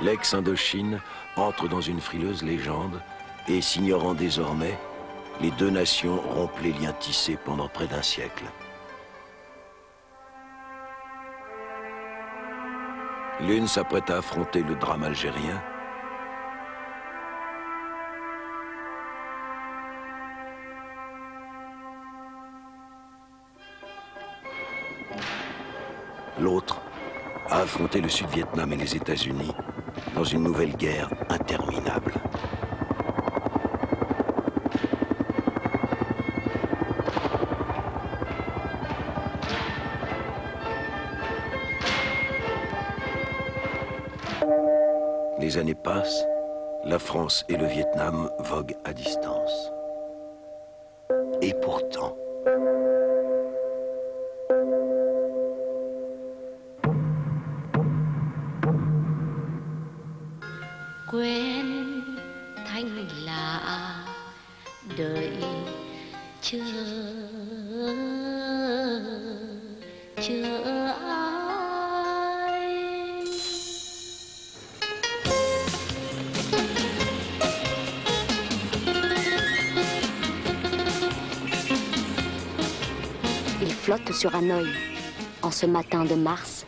l'ex-Indochine entre dans une frileuse légende et, s'ignorant désormais, les deux nations rompent les liens tissés pendant près d'un siècle. L'une s'apprête à affronter le drame algérien, l'autre à affronter le Sud-Vietnam et les États-Unis dans une nouvelle guerre interminable. Les années passent, la France et le Vietnam voguent à distance. Et pourtant... Quên thanh lạ đợi chờ ai. Il flotte sur Hanoï, en ce matin de mars,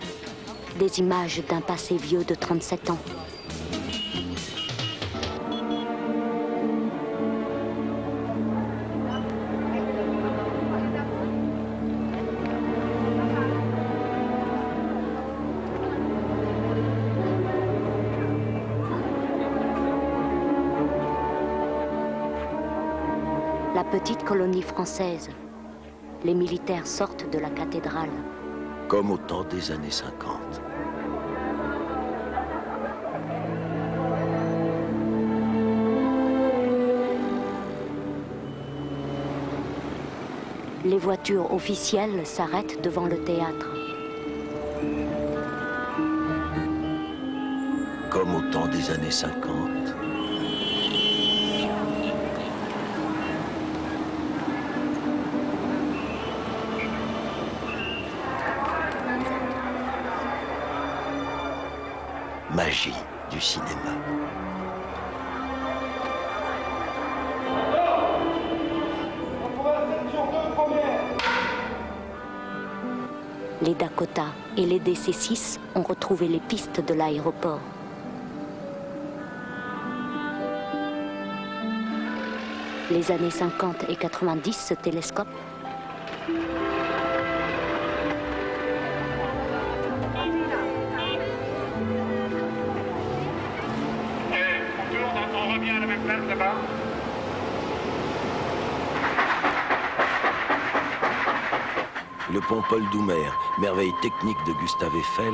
des images d'un passé vieux de 37 ans. La petite colonie française. Les militaires sortent de la cathédrale. Comme au temps des années 50. Les voitures officielles s'arrêtent devant le théâtre. Comme au temps des années 50. Magie du cinéma. Les Dakota et les DC-6 ont retrouvé les pistes de l'aéroport. Les années 50 et 90 se télescopent. Le pont Paul Doumer, merveille technique de Gustave Eiffel,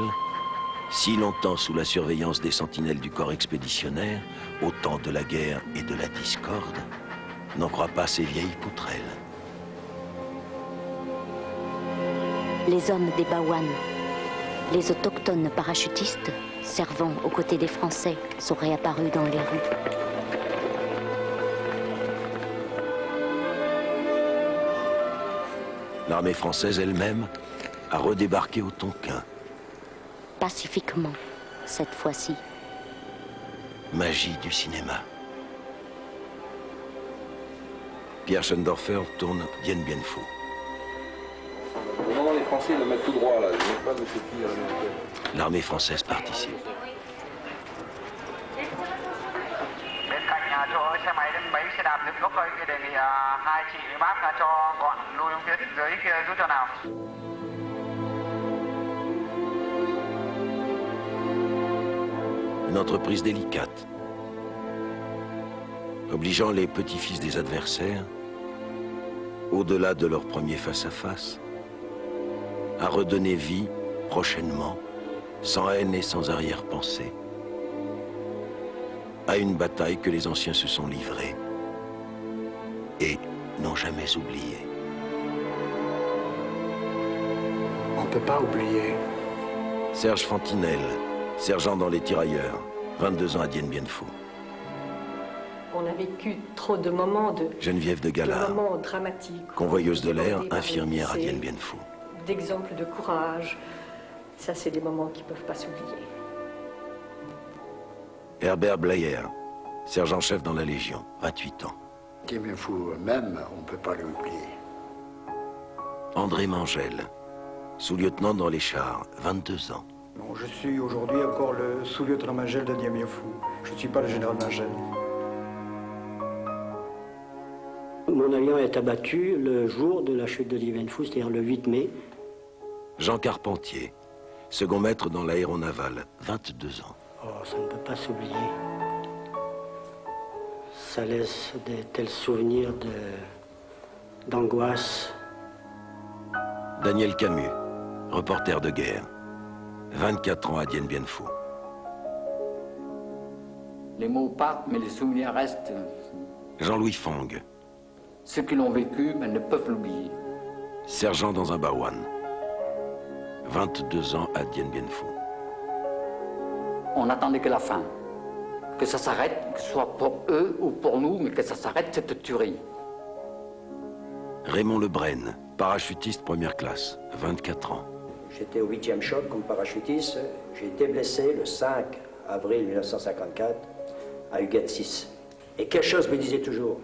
si longtemps sous la surveillance des sentinelles du corps expéditionnaire, au temps de la guerre et de la discorde, n'en croit pas ces vieilles poutrelles. Les hommes des Bawan, les autochtones parachutistes, servant aux côtés des Français, sont réapparus dans les rues. L'armée française elle-même a redébarqué au Tonkin. Pacifiquement, cette fois-ci. Magie du cinéma. Pierre Schoendorfer tourne Dien Bien Phu. Non, les Français le mettent tout droit là, ils ne mettent pas de ce qui américain. L'armée française participe. Une entreprise délicate, obligeant les petits-fils des adversaires, au-delà de leur premier face-à-face, à redonner vie prochainement, sans haine et sans arrière-pensée, à une bataille que les anciens se sont livrés et n'ont jamais oubliée. On ne peut pas oublier. Serge Fantinel, sergent dans les tirailleurs, 22 ans à Dien Bien Phu. On a vécu trop de moments Geneviève de Galard, moments dramatiques. convoyeuse de l'air, infirmière à Dien Bien Phu. D'exemples de courage. Ça, c'est des moments qui ne peuvent pas s'oublier. Herbert Blayer, sergent-chef dans la Légion, 28 ans. Dien Bien Phu même, on ne peut pas l'oublier. André Mangel, sous-lieutenant dans les chars, 22 ans. Bon, je suis aujourd'hui encore le sous-lieutenant Mangel de Dien Bien Phu. Je ne suis pas le général Mangel. Mon avion est abattu le jour de la chute de Dien Bien Phu, c'est-à-dire le 8 mai. Jean Carpentier, second maître dans l'aéronaval, 22 ans. Oh, ça ne peut pas s'oublier. Ça laisse de tels souvenirs d'angoisse. Daniel Camus, reporter de guerre, 24 ans à Dien Bien Phu. Les mots partent, mais les souvenirs restent. Jean-Louis Fong, Ceux qui l'ont vécu, mais ne peuvent l'oublier. sergent dans un Bawan, 22 ans à Dien Bien Phu. On n'attendait que la fin. Que ça s'arrête, que ce soit pour eux ou pour nous, mais que ça s'arrête cette tuerie. Raymond Lebrenne, parachutiste première classe, 24 ans. J'étais au 8e choc comme parachutiste. J'ai été blessé le 5 avril 1954 à Huguette 6. Et quelque chose me disait toujours,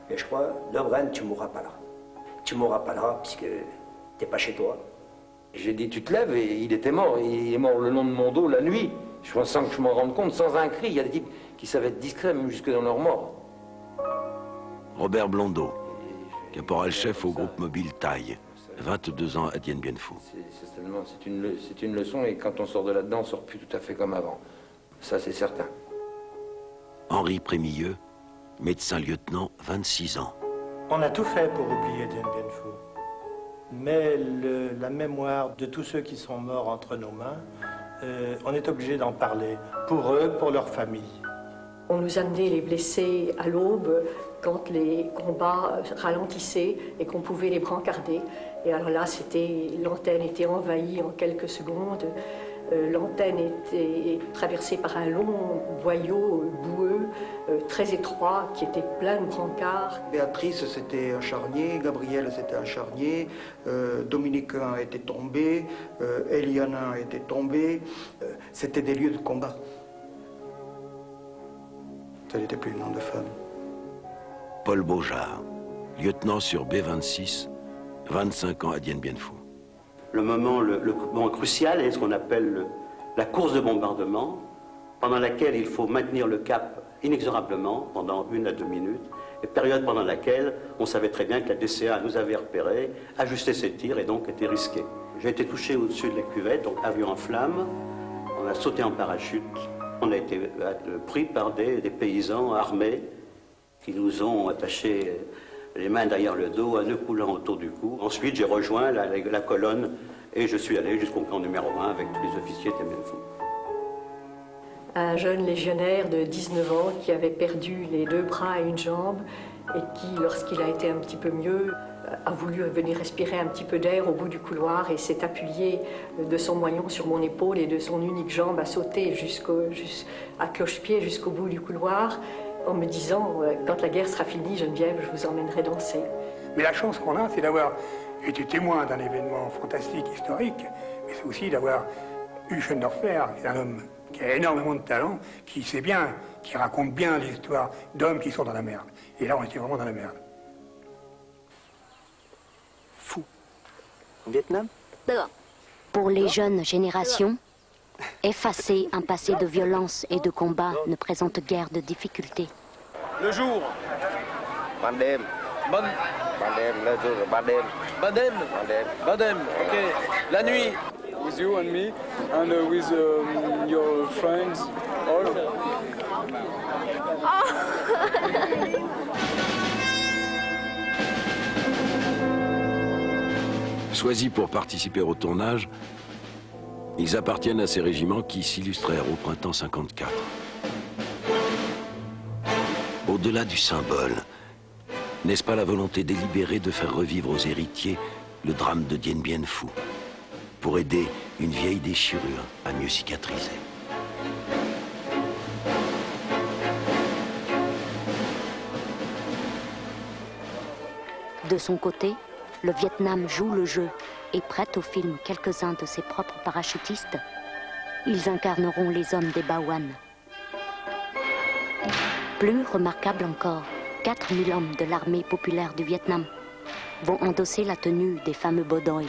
mais je crois, Lebrenne, tu mourras pas là. Tu mourras pas là, puisque t'es pas chez toi. J'ai dit, tu te lèves, et il était mort. Il est mort le long de mon dos la nuit. Je pense sans que je m'en rende compte, sans un cri. Il y a des types qui savaient être discrets, même jusque dans leur mort. Robert Blondeau, caporal-chef au groupe mobile Taille, 22 ans à Dien Bien Phu. C'est une leçon, et quand on sort de là-dedans, on sort plus tout à fait comme avant. Ça, c'est certain. Henri Prémilleux, médecin-lieutenant, 26 ans. On a tout fait pour oublier Dien Bien Phu. Mais la mémoire de tous ceux qui sont morts entre nos mains, on est obligé d'en parler, pour eux, pour leur famille. On nous amenait les blessés à l'aube quand les combats ralentissaient et qu'on pouvait les brancarder. Et alors là, l'antenne était envahie en quelques secondes. L'antenne était traversée par un long boyau boueux, très étroit, qui était plein de brancards. Béatrice, c'était un charnier. Gabriel, c'était un charnier. Dominicain était tombé. Elianin était tombé. C'était des lieux de combat. Ça n'était plus le nom de femme. Paul Beaujard, lieutenant sur B-26, 25 ans à Dien Bien Phu. Le moment crucial est ce qu'on appelle la course de bombardement, pendant laquelle il faut maintenir le cap inexorablement pendant 1 à 2 minutes, et période pendant laquelle on savait très bien que la DCA nous avait repéré, ajusté ses tirs et donc était risqué. J'ai été touché au-dessus de la cuvette, donc avion en flammes, on a sauté en parachute, on a été pris par des paysans armés qui nous ont attachés les mains derrière le dos, un nœud coulant autour du cou. Ensuite, j'ai rejoint la colonne et je suis allé jusqu'au camp numéro 1 avec tous les officiers de Dien Bien Phu. Un jeune légionnaire de 19 ans qui avait perdu les 2 bras et une jambe et qui, lorsqu'il a été un petit peu mieux, a voulu venir respirer un petit peu d'air au bout du couloir et s'est appuyé de son moignon sur mon épaule et de son unique jambe a sauté à cloche-pied jusqu'au bout du couloir, en me disant, quand la guerre sera finie, Geneviève, je vous emmènerai danser. Mais la chance qu'on a, c'est d'avoir été témoin d'un événement fantastique, historique, mais c'est aussi d'avoir eu Schoendoerfer, qui est un homme qui a énormément de talent, qui sait bien, qui raconte bien l'histoire d'hommes qui sont dans la merde. Et là, on était vraiment dans la merde. Fou. Au Vietnam? Pour les jeunes générations, effacer un passé de violence et de combat ne présente guère de difficultés. Le jour. Bandem. Bandem, le jour, Bandem. Badem. Badem, ok. La nuit. With you and me, and with your friends, all. Choisis pour participer au tournage, ils appartiennent à ces régiments qui s'illustrèrent au printemps 54. Au-delà du symbole, n'est-ce pas la volonté délibérée de faire revivre aux héritiers le drame de Dien Bien Phu, pour aider une vieille déchirure à mieux cicatriser? De son côté, le Vietnam joue le jeu et prête au film quelques-uns de ses propres parachutistes. Ils incarneront les hommes des Bawan. Plus remarquable encore, 4000 hommes de l'armée populaire du Vietnam vont endosser la tenue des fameux Bo Doi,